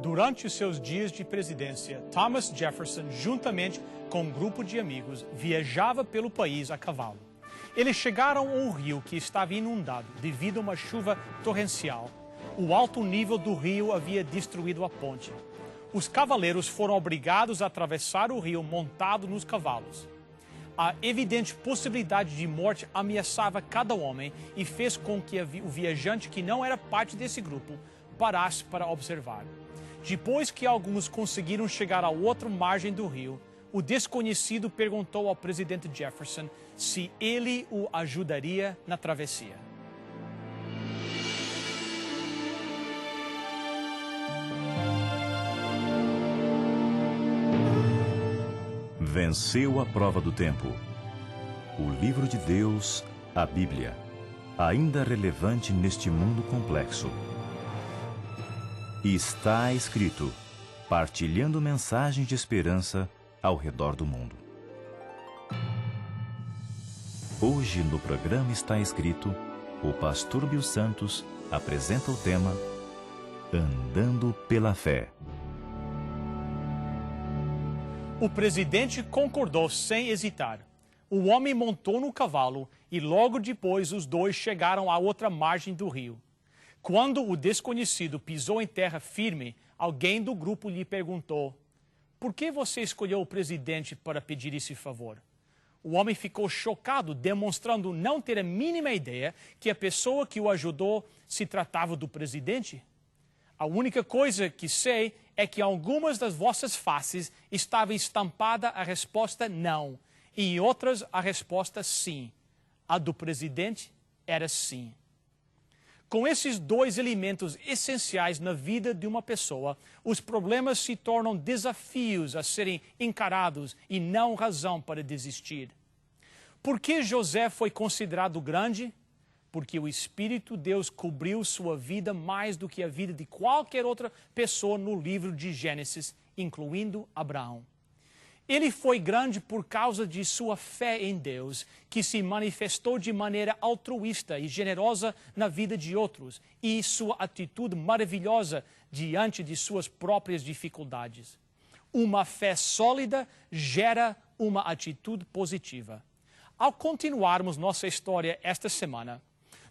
Durante os seus dias de presidência, Thomas Jefferson, juntamente com um grupo de amigos, viajava pelo país a cavalo. Eles chegaram a um rio que estava inundado devido a uma chuva torrencial. O alto nível do rio havia destruído a ponte. Os cavaleiros foram obrigados a atravessar o rio montados nos cavalos. A evidente possibilidade de morte ameaçava cada homem e fez com que o viajante que não era parte desse grupo parasse para observar. Depois que alguns conseguiram chegar à outra margem do rio, o desconhecido perguntou ao presidente Jefferson se ele o ajudaria na travessia. Venceu a prova do tempo. O livro de Deus, a Bíblia, ainda relevante neste mundo complexo. E está escrito, partilhando mensagens de esperança ao redor do mundo. Hoje no programa Está Escrito, o pastor Bill Santos apresenta o tema Andando pela Fé. O presidente concordou sem hesitar. O homem montou no cavalo e logo depois os dois chegaram à outra margem do rio. Quando o desconhecido pisou em terra firme, alguém do grupo lhe perguntou: "Por que você escolheu o presidente para pedir esse favor?" O homem ficou chocado, demonstrando não ter a mínima ideia que a pessoa que o ajudou se tratava do presidente. "A única coisa que sei é que em algumas das vossas faces estava estampada a resposta não, e em outras a resposta sim. A do presidente era sim." Com esses dois elementos essenciais na vida de uma pessoa, os problemas se tornam desafios a serem encarados e não razão para desistir. Por que José foi considerado grande? Porque o Espírito de Deus cobriu sua vida mais do que a vida de qualquer outra pessoa no livro de Gênesis, incluindo Abraão. Ele foi grande por causa de sua fé em Deus, que se manifestou de maneira altruísta e generosa na vida de outros, e sua atitude maravilhosa diante de suas próprias dificuldades. Uma fé sólida gera uma atitude positiva. Ao continuarmos nossa história esta semana,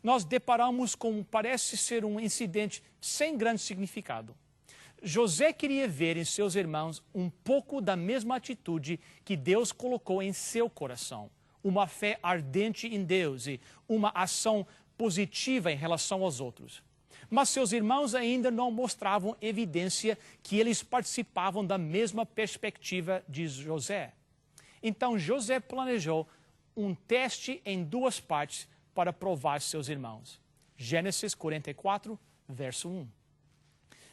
nós deparamos com o que parece ser um incidente sem grande significado. José queria ver em seus irmãos um pouco da mesma atitude que Deus colocou em seu coração. Uma fé ardente em Deus e uma ação positiva em relação aos outros. Mas seus irmãos ainda não mostravam evidência que eles participavam da mesma perspectiva de José. Então José planejou um teste em duas partes para provar seus irmãos. Gênesis 44, verso 1.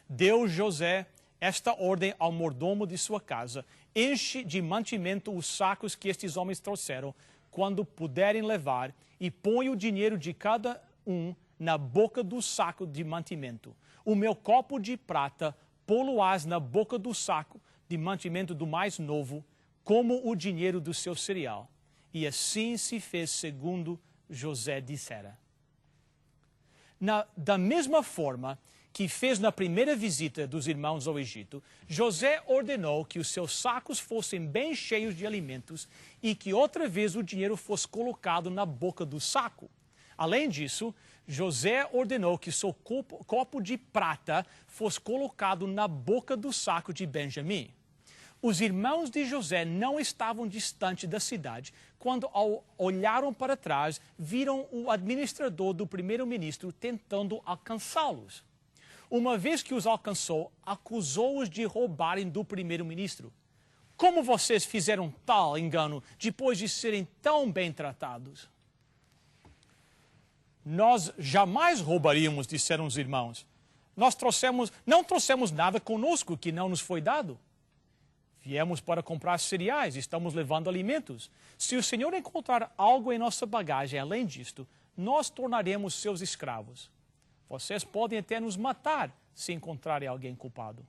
Deu José esta ordem ao mordomo de sua casa: enche de mantimento os sacos que estes homens trouxeram, quando puderem levar, e põe o dinheiro de cada um na boca do saco de mantimento. O meu copo de prata pô-lo-ás na boca do saco de mantimento do mais novo, como o dinheiro do seu cereal. E assim se fez segundo José dissera. Da mesma forma que fez na primeira visita dos irmãos ao Egito, José ordenou que os seus sacos fossem bem cheios de alimentos e que outra vez o dinheiro fosse colocado na boca do saco. Além disso, José ordenou que seu copo de prata fosse colocado na boca do saco de Benjamim. Os irmãos de José não estavam distante da cidade quando, ao olharam para trás, viram o administrador do primeiro-ministro tentando alcançá-los. Uma vez que os alcançou, acusou-os de roubarem do primeiro-ministro. "Como vocês fizeram tal engano depois de serem tão bem tratados?" "Nós jamais roubaríamos", disseram os irmãos. Não trouxemos nada conosco que não nos foi dado. Viemos para comprar cereais, estamos levando alimentos. Se o Senhor encontrar algo em nossa bagagem além disto, nós tornaremos seus escravos. Vocês podem até nos matar se encontrarem alguém culpado."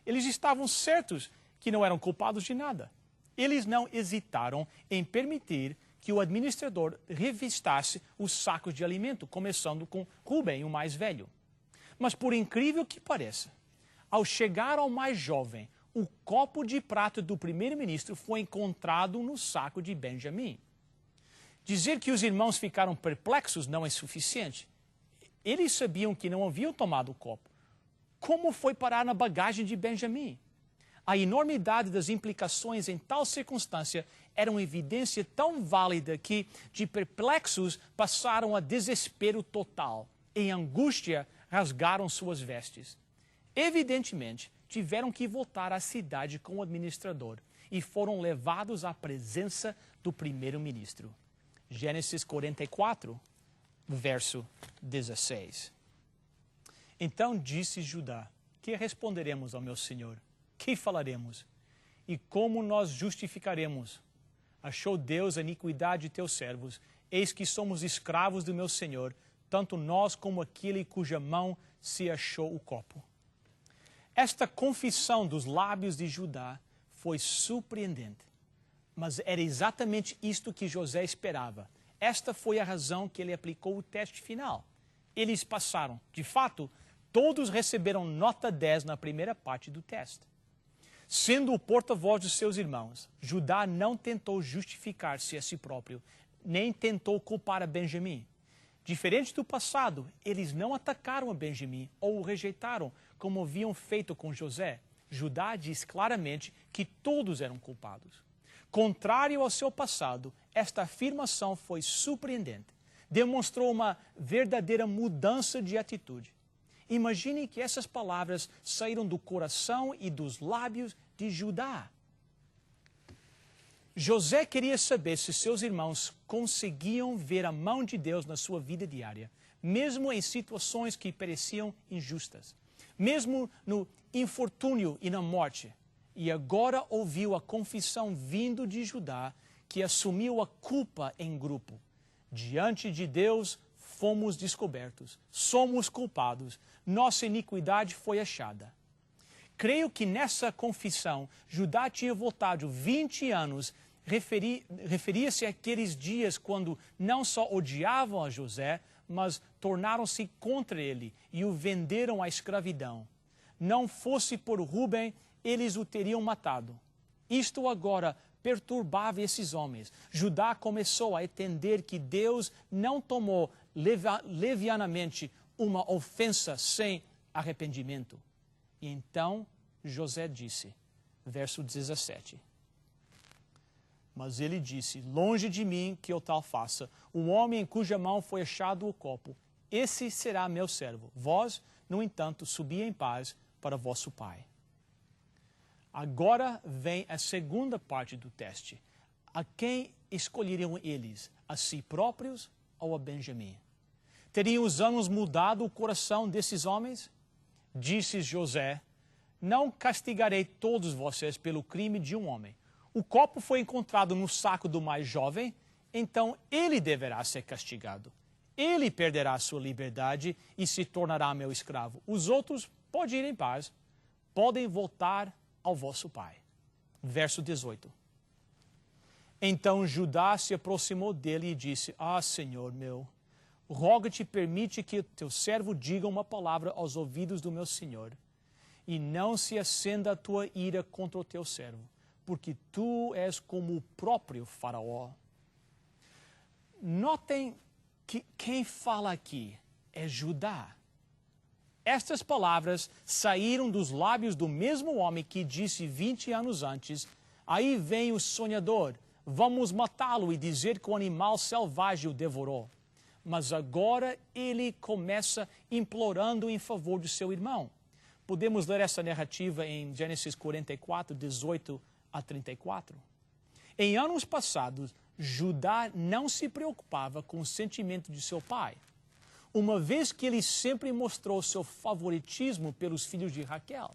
Eles estavam certos que não eram culpados de nada. Eles não hesitaram em permitir que o administrador revistasse os sacos de alimento, começando com Rubem, o mais velho. Mas por incrível que pareça, Ao chegar ao mais jovem, o copo de prata do primeiro-ministro foi encontrado no saco de Benjamim. Dizer que os irmãos ficaram perplexos não é suficiente. Eles sabiam que não haviam tomado o copo. Como foi parar na bagagem de Benjamim? A enormidade das implicações em tal circunstância era uma evidência tão válida que, de perplexos, passaram a desespero total. Em angústia, rasgaram suas vestes. Evidentemente, tiveram que voltar à cidade com o administrador e foram levados à presença do primeiro-ministro. Gênesis 44, verso 16. Então disse Judá: que responderemos ao meu senhor? Que falaremos? E como nós justificaremos? Achou Deus a iniquidade de teus servos? Eis que somos escravos do meu senhor, tanto nós como aquele cuja mão se achou o copo. Esta confissão dos lábios de Judá foi surpreendente, mas era exatamente isto que José esperava. Esta foi a razão que ele aplicou o teste final. Eles passaram. De fato, todos receberam nota 10 na primeira parte do teste. Sendo o porta-voz dos seus irmãos, Judá não tentou justificar-se a si próprio, nem tentou culpar a Benjamim. Diferente do passado, eles não atacaram a Benjamim ou o rejeitaram, como haviam feito com José. Judá diz claramente que todos eram culpados. Contrário ao seu passado, esta afirmação foi surpreendente. Demonstrou uma verdadeira mudança de atitude. Imagine que essas palavras saíram do coração e dos lábios de Judá. José queria saber se seus irmãos conseguiam ver a mão de Deus na sua vida diária, mesmo em situações que pareciam injustas, mesmo no infortúnio e na morte. E agora ouviu a confissão vindo de Judá, que assumiu a culpa em grupo. Diante de Deus, fomos descobertos, somos culpados, nossa iniquidade foi achada. Creio que nessa confissão, Judá tinha voltado 20 anos, referia-se àqueles dias quando não só odiavam a José, mas tornaram-se contra ele e o venderam à escravidão. Não fosse por Rúben, eles o teriam matado. Isto agora perturbava esses homens. Judá começou a entender que Deus não tomou levianamente uma ofensa sem arrependimento. E então José disse, verso 17, mas ele disse, longe de mim que eu tal faça, o homem em cuja mão foi achado o copo, esse será meu servo. Vós, no entanto, subi em paz para vosso pai. Agora vem a segunda parte do teste. A quem escolheriam eles? A si próprios ou a Benjamim? Teriam os anos mudado o coração desses homens? Disse José, não castigarei todos vocês pelo crime de um homem. O copo foi encontrado no saco do mais jovem, então ele deverá ser castigado. Ele perderá a sua liberdade e se tornará meu escravo. Os outros podem ir em paz, podem voltar ao vosso pai. Verso 18. Então Judá se aproximou dele e disse, Senhor meu, rogo-te permite que teu servo diga uma palavra aos ouvidos do meu senhor, e não se acenda a tua ira contra o teu servo, porque tu és como o próprio faraó. Notem que quem fala aqui é Judá. Estas palavras saíram dos lábios do mesmo homem que disse 20 anos antes, aí vem o sonhador, vamos matá-lo e dizer que o animal selvagem o devorou. Mas agora ele começa implorando em favor do seu irmão. Podemos ler essa narrativa em Gênesis 44, 18 a 34. Em anos passados, Judá não se preocupava com o sentimento de seu pai, uma vez que ele sempre mostrou seu favoritismo pelos filhos de Raquel.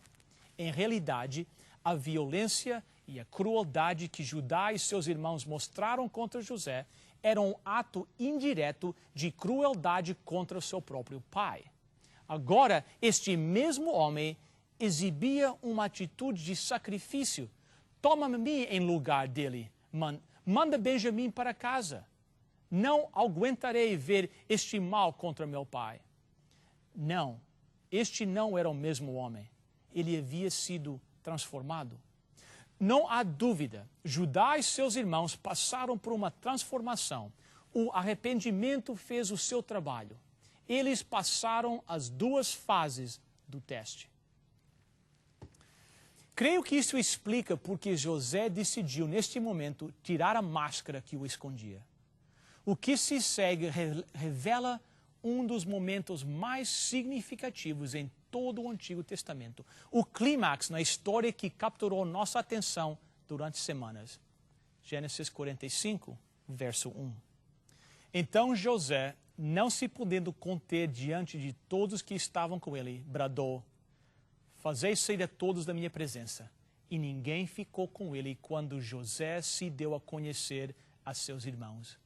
Em realidade, a violência e a crueldade que Judá e seus irmãos mostraram contra José era um ato indireto de crueldade contra seu próprio pai. Agora, este mesmo homem exibia uma atitude de sacrifício. Toma-me em lugar dele, manda Benjamim para casa. Não aguentarei ver este mal contra meu pai. Não, este não era o mesmo homem. ele havia sido transformado. Não há dúvida, Judá e seus irmãos passaram por uma transformação. O arrependimento fez o seu trabalho. Eles passaram as duas fases do teste. Creio que isso explica porque José decidiu, neste momento, tirar a máscara que o escondia. O que se segue revela um dos momentos mais significativos em todo o Antigo Testamento. O clímax na história que capturou nossa atenção durante semanas. Gênesis 45, verso 1. Então José, não se podendo conter diante de todos que estavam com ele, bradou: fazei sair a todos da minha presença. E ninguém ficou com ele quando José se deu a conhecer a seus irmãos.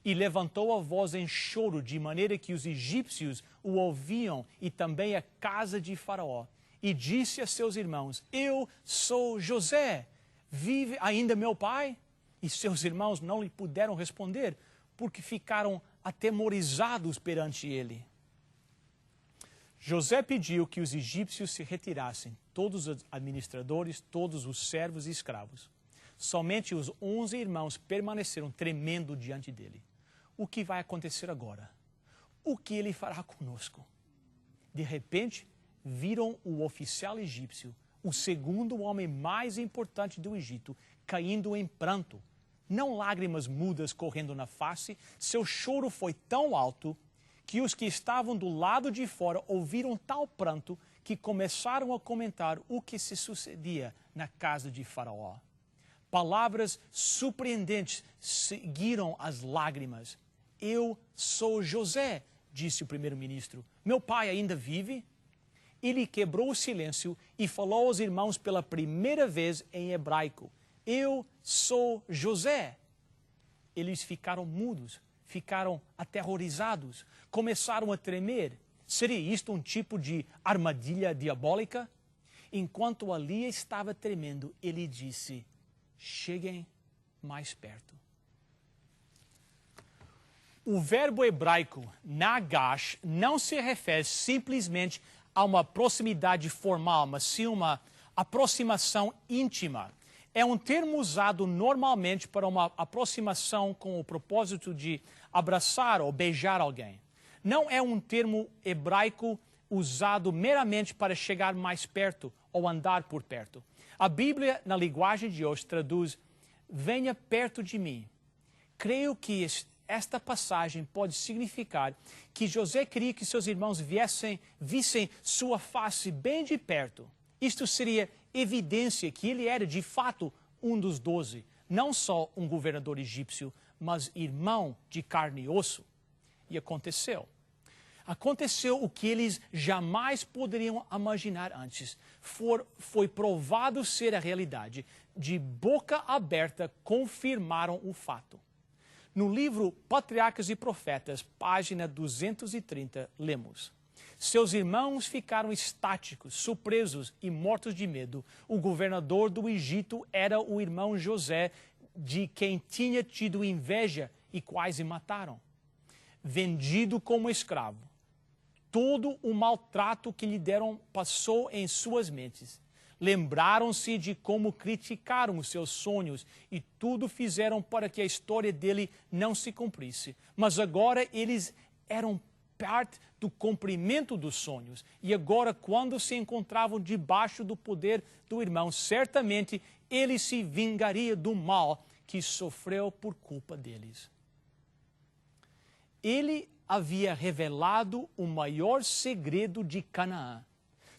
E levantou a voz em choro, de maneira que os egípcios o ouviam, e também a casa de Faraó. E disse a seus irmãos: eu sou José, vive ainda meu pai? E seus irmãos não lhe puderam responder, porque ficaram atemorizados perante ele. José pediu que os egípcios se retirassem, todos os administradores, todos os servos e escravos. Somente os 11 irmãos permaneceram tremendo diante dele. O que vai acontecer agora? O que ele fará conosco? De repente, viram o oficial egípcio, o segundo homem mais importante do Egito, caindo em pranto. Não lágrimas mudas correndo na face, seu choro foi tão alto que os que estavam do lado de fora ouviram tal pranto que começaram a comentar o que se sucedia na casa de Faraó. Palavras surpreendentes seguiram as lágrimas. Eu sou José, disse o primeiro-ministro. Meu pai ainda vive? Ele quebrou o silêncio e falou aos irmãos pela primeira vez em hebraico. Eu sou José. Eles ficaram mudos, ficaram aterrorizados, começaram a tremer. Seria isto um tipo de armadilha diabólica? Enquanto ali estava tremendo, ele disse: cheguem mais perto. O verbo hebraico nagash não se refere simplesmente a uma proximidade formal, mas sim uma aproximação íntima. É um termo usado normalmente para uma aproximação com o propósito de abraçar ou beijar alguém. Não é um termo hebraico usado meramente para chegar mais perto ou andar por perto. A Bíblia, na linguagem de hoje, traduz: venha perto de mim. Creio que esta passagem pode significar que José queria que seus irmãos vissem sua face bem de perto. Isto seria evidência que ele era, de fato, um dos 12, não só um governador egípcio, mas irmão de carne e osso. E aconteceu. Aconteceu o que eles jamais poderiam imaginar antes. Foi provado ser a realidade. De boca aberta, confirmaram o fato. No livro Patriarcas e Profetas, página 230, lemos: seus irmãos ficaram estáticos, surpresos e mortos de medo. O governador do Egito era o irmão José, de quem tinha tido inveja e quase mataram. Vendido como escravo, todo o maltrato que lhe deram passou em suas mentes. Lembraram-se de como criticaram os seus sonhos e tudo fizeram para que a história dele não se cumprisse. Mas agora eles eram parte do cumprimento dos sonhos. E agora, quando se encontravam debaixo do poder do irmão, certamente ele se vingaria do mal que sofreu por culpa deles. Ele havia revelado o maior segredo de Canaã.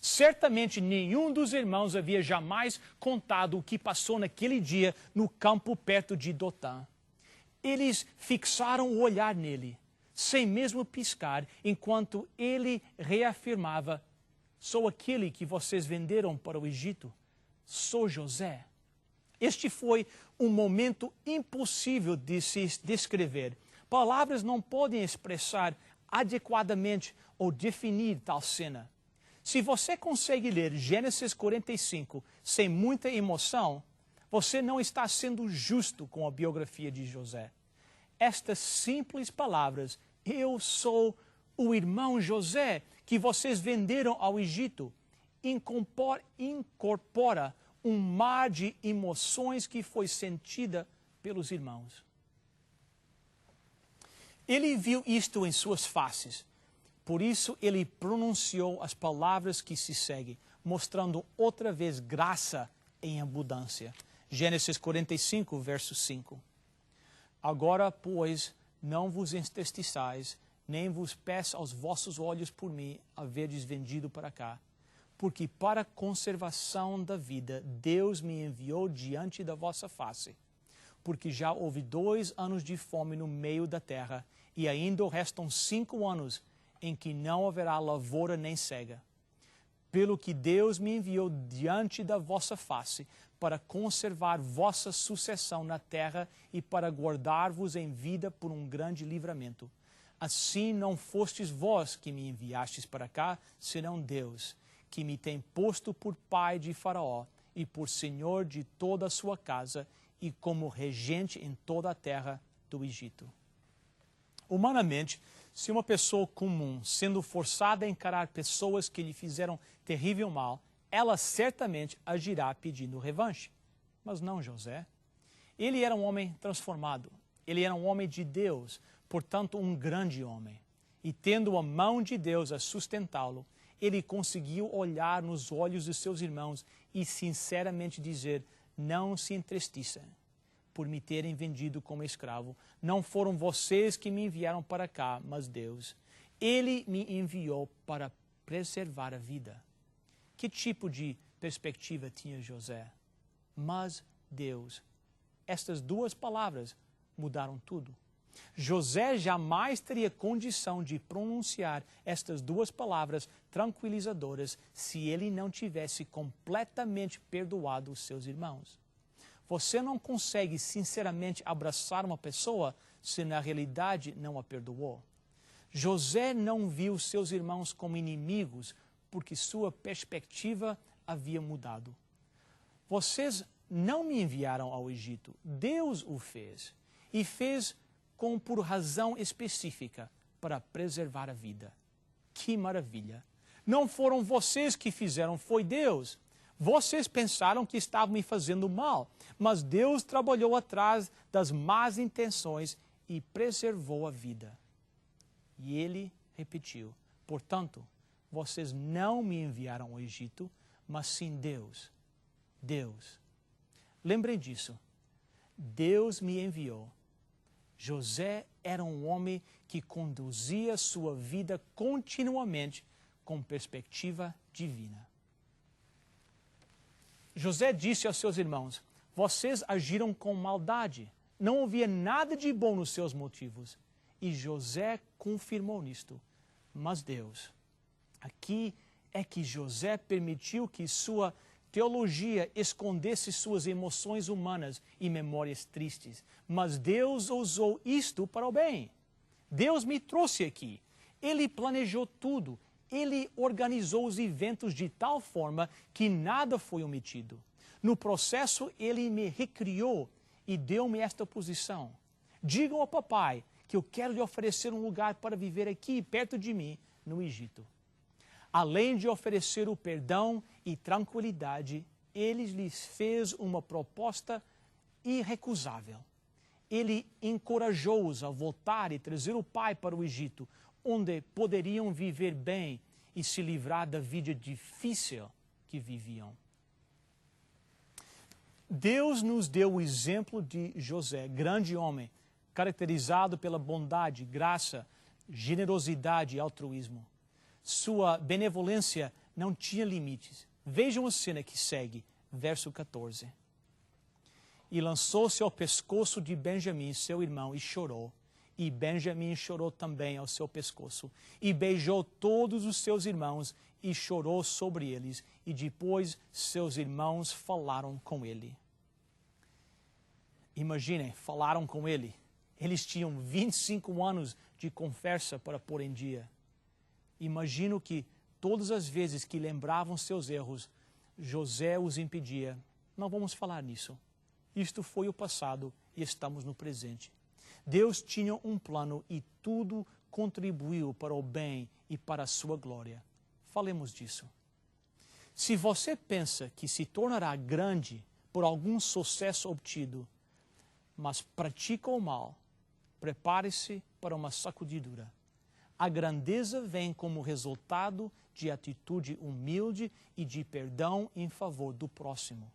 Certamente nenhum dos irmãos havia jamais contado o que passou naquele dia no campo perto de Dotã. Eles fixaram o olhar nele, sem mesmo piscar, enquanto ele reafirmava: sou aquele que vocês venderam para o Egito, sou José. Este foi um momento impossível de se descrever. Palavras não podem expressar adequadamente ou definir tal cena. Se você consegue ler Gênesis 45 sem muita emoção, você não está sendo justo com a biografia de José. Estas simples palavras: eu sou o irmão José que vocês venderam ao Egito, incorpora um mar de emoções que foi sentida pelos irmãos. Ele viu isto em suas faces. Por isso, ele pronunciou as palavras que se seguem, mostrando outra vez graça em abundância. Gênesis 45, verso 5. Agora, pois, não vos entristeçais, nem vos peço aos vossos olhos por mim haverdes vendido para cá, porque para a conservação da vida Deus me enviou diante da vossa face. Porque já houve 2 anos de fome no meio da terra, e ainda restam 5 anos em que não haverá lavoura nem cega. Pelo que Deus me enviou diante da vossa face, para conservar vossa sucessão na terra e para guardar-vos em vida por um grande livramento. Assim não fostes vós que me enviastes para cá, senão Deus, que me tem posto por pai de Faraó e por senhor de toda a sua casa e como regente em toda a terra do Egito. Humanamente, se uma pessoa comum, sendo forçada a encarar pessoas que lhe fizeram terrível mal, ela certamente agirá pedindo revanche. Mas não José. Ele era um homem transformado. Ele era um homem de Deus, portanto um grande homem. E tendo a mão de Deus a sustentá-lo, ele conseguiu olhar nos olhos de seus irmãos e sinceramente dizer: não se entristeçam por me terem vendido como escravo. Não foram vocês que me enviaram para cá, mas Deus. Ele me enviou para preservar a vida. Que tipo de perspectiva tinha José? Mas Deus. Estas 2 palavras mudaram tudo. José jamais teria condição de pronunciar estas 2 palavras tranquilizadoras se ele não tivesse completamente perdoado os seus irmãos. Você não consegue sinceramente abraçar uma pessoa se na realidade não a perdoou. José não viu seus irmãos como inimigos porque sua perspectiva havia mudado. Vocês não me enviaram ao Egito, Deus o fez. E fez por razão específica, para preservar a vida. Que maravilha! Não foram vocês que fizeram, foi Deus. Vocês pensaram que estavam me fazendo mal, mas Deus trabalhou atrás das más intenções e preservou a vida. E ele repetiu: portanto, vocês não me enviaram ao Egito, mas sim Deus. Deus. Lembrem disso. Deus me enviou. José era um homem que conduzia sua vida continuamente com perspectiva divina. José disse aos seus irmãos: vocês agiram com maldade. Não havia nada de bom nos seus motivos. E José confirmou nisto. Mas Deus. Aqui é que José permitiu que sua teologia escondesse suas emoções humanas e memórias tristes. Mas Deus usou isto para o bem. Deus me trouxe aqui. Ele planejou tudo. Ele organizou os eventos de tal forma que nada foi omitido. No processo, ele me recriou e deu-me esta posição. Digam ao papai que eu quero lhe oferecer um lugar para viver aqui, perto de mim, no Egito. Além de oferecer o perdão e tranquilidade, ele lhes fez uma proposta irrecusável. Ele encorajou-os a voltar e trazer o pai para o Egito, onde poderiam viver bem e se livrar da vida difícil que viviam. Deus nos deu o exemplo de José, grande homem, caracterizado pela bondade, graça, generosidade e altruísmo. Sua benevolência não tinha limites. Vejam a cena que segue, verso 14. E lançou-se ao pescoço de Benjamim, seu irmão, e chorou. E Benjamim chorou também ao seu pescoço. E beijou todos os seus irmãos e chorou sobre eles. E depois seus irmãos falaram com ele. Imaginem, falaram com ele. Eles tinham 25 anos de conversa para pôr em dia. Imagino que todas as vezes que lembravam seus erros, José os impedia. Não vamos falar nisso. Isto foi o passado e estamos no presente. Deus tinha um plano e tudo contribuiu para o bem e para a sua glória. Falemos disso. Se você pensa que se tornará grande por algum sucesso obtido, mas pratica o mal, prepare-se para uma sacudidura. A grandeza vem como resultado de atitude humilde e de perdão em favor do próximo.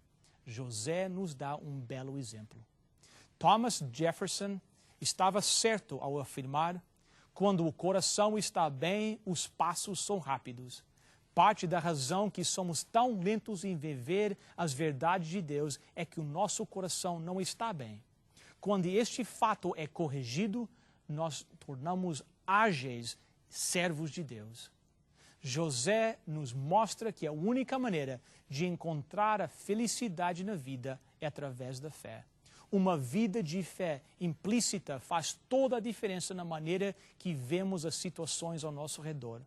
José nos dá um belo exemplo. Thomas Jefferson estava certo ao afirmar: quando o coração está bem, os passos são rápidos. Parte da razão que somos tão lentos em viver as verdades de Deus é que o nosso coração não está bem. Quando este fato é corrigido, nós tornamos ágeis servos de Deus. José nos mostra que a única maneira de encontrar a felicidade na vida é através da fé. Uma vida de fé implícita faz toda a diferença na maneira que vemos as situações ao nosso redor.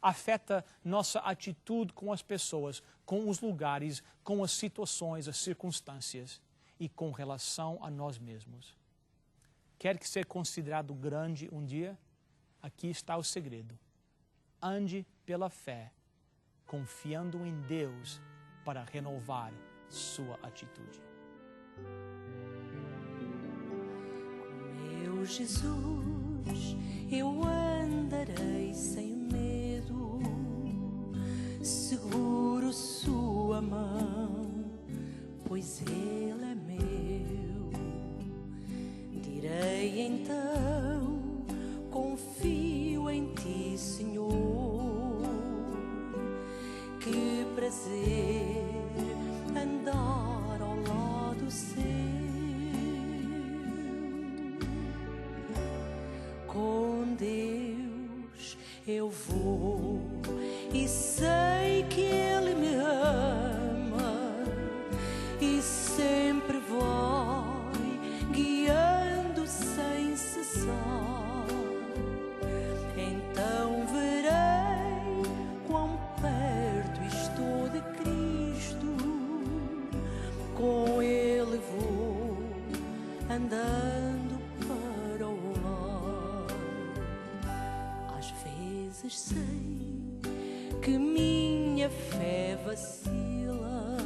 Afeta nossa atitude com as pessoas, com os lugares, com as situações, as circunstâncias e com relação a nós mesmos. Quer ser considerado grande um dia? Aqui está o segredo. Ande pela fé, confiando em Deus para renovar sua atitude. Meu Jesus, eu andarei sem medo, seguro sua mão, pois Ele é meu. Direi então, confio em Ti, Senhor, que prazer andar ao lado seu. Com Deus eu vou e sei que Ele me ama e sempre vai guiando sem cessar. Então verei quão perto estou de Cristo, com Ele vou andando para o lar. Às vezes sei que minha fé vacila,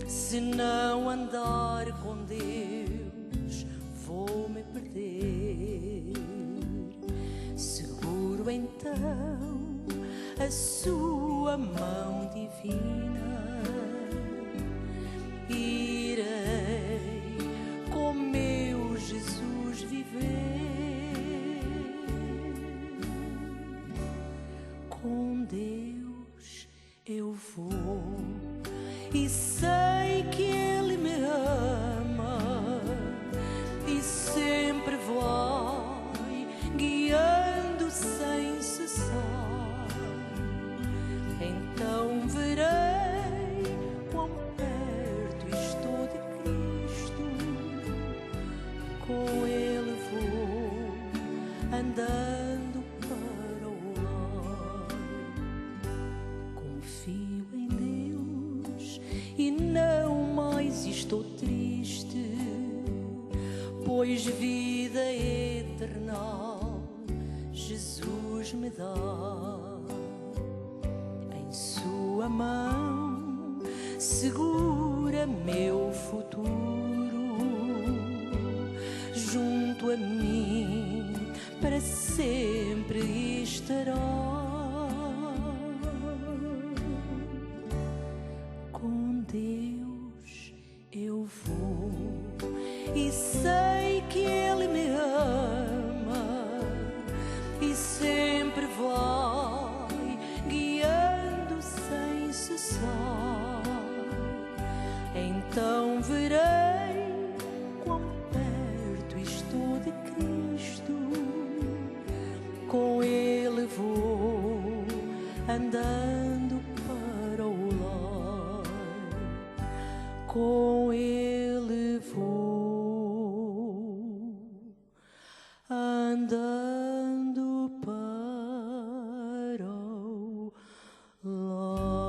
se não andar com Deus vou me perder. Seguro então a sua mão divina, irei com meu Jesus viver. Com Deus eu vou e sei que Ele me ama e sempre vai guiando sem cessar. Então verei quão perto estou de Cristo, com Ele vou andando para o lar. Confio em Deus e não mais estou triste, pois vida eterna Jesus me dá. Em sua mão segura meu futuro, junto a mim para sempre estará. Com Deus eu vou e sei que Ele me ama e sempre vai guiando sem cessar. Então verei quão perto estou de Cristo, com Ele vou andando para o lar. Com Ele vou andando para o lar.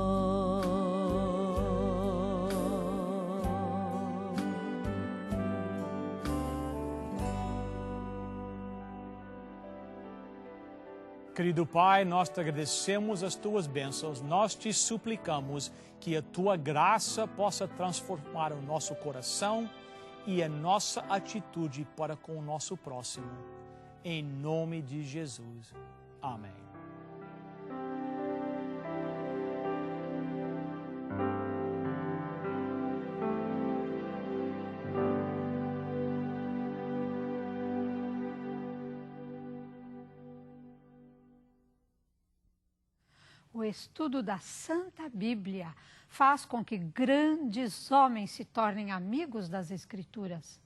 Querido Pai, nós te agradecemos as tuas bênçãos, nós te suplicamos que a tua graça possa transformar o nosso coração e a nossa atitude para com o nosso próximo. Em nome de Jesus. Amém. O estudo da Santa Bíblia faz com que grandes homens se tornem amigos das Escrituras.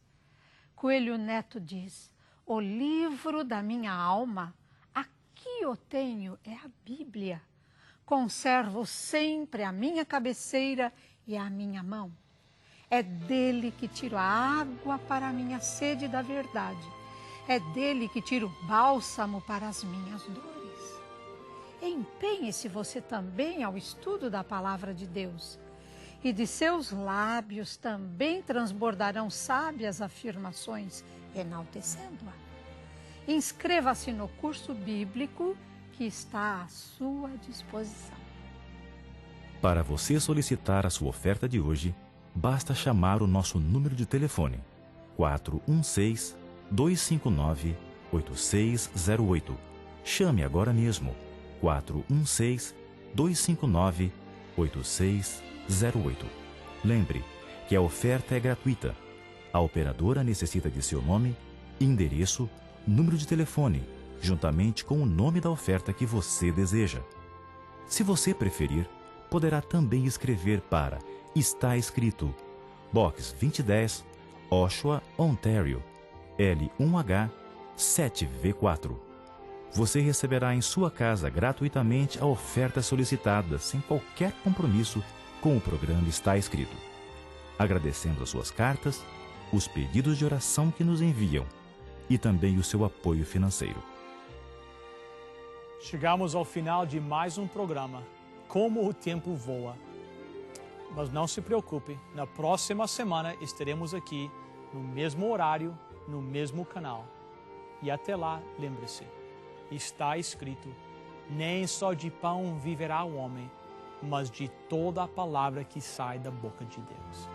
Coelho Neto diz: o livro da minha alma, aqui o tenho, é a Bíblia. Conservo sempre a minha cabeceira e a minha mão. É dele que tiro a água para a minha sede da verdade. É dele que tiro bálsamo para as minhas dores. Empenhe-se você também ao estudo da palavra de Deus, e de seus lábios também transbordarão sábias afirmações, enaltecendo-a. Inscreva-se no curso bíblico que está à sua disposição. Para você solicitar a sua oferta de hoje, basta chamar o nosso número de telefone 416-259-8608. Chame agora mesmo. 416-259-8608. Lembre que a oferta é gratuita. A operadora necessita de seu nome, endereço, número de telefone, juntamente com o nome da oferta que você deseja. Se você preferir, poderá também escrever para Está Escrito, Box 2010, Oshawa, Ontário, L1H 7V4. Você receberá em sua casa gratuitamente a oferta solicitada, sem qualquer compromisso com o programa Está Escrito. Agradecendo as suas cartas, os pedidos de oração que nos enviam e também o seu apoio financeiro. Chegamos ao final de mais um programa. Como o tempo voa. Mas não se preocupe, na próxima semana estaremos aqui, no mesmo horário, no mesmo canal. E até lá, lembre-se. Está escrito: nem só de pão viverá o homem, mas de toda a palavra que sai da boca de Deus.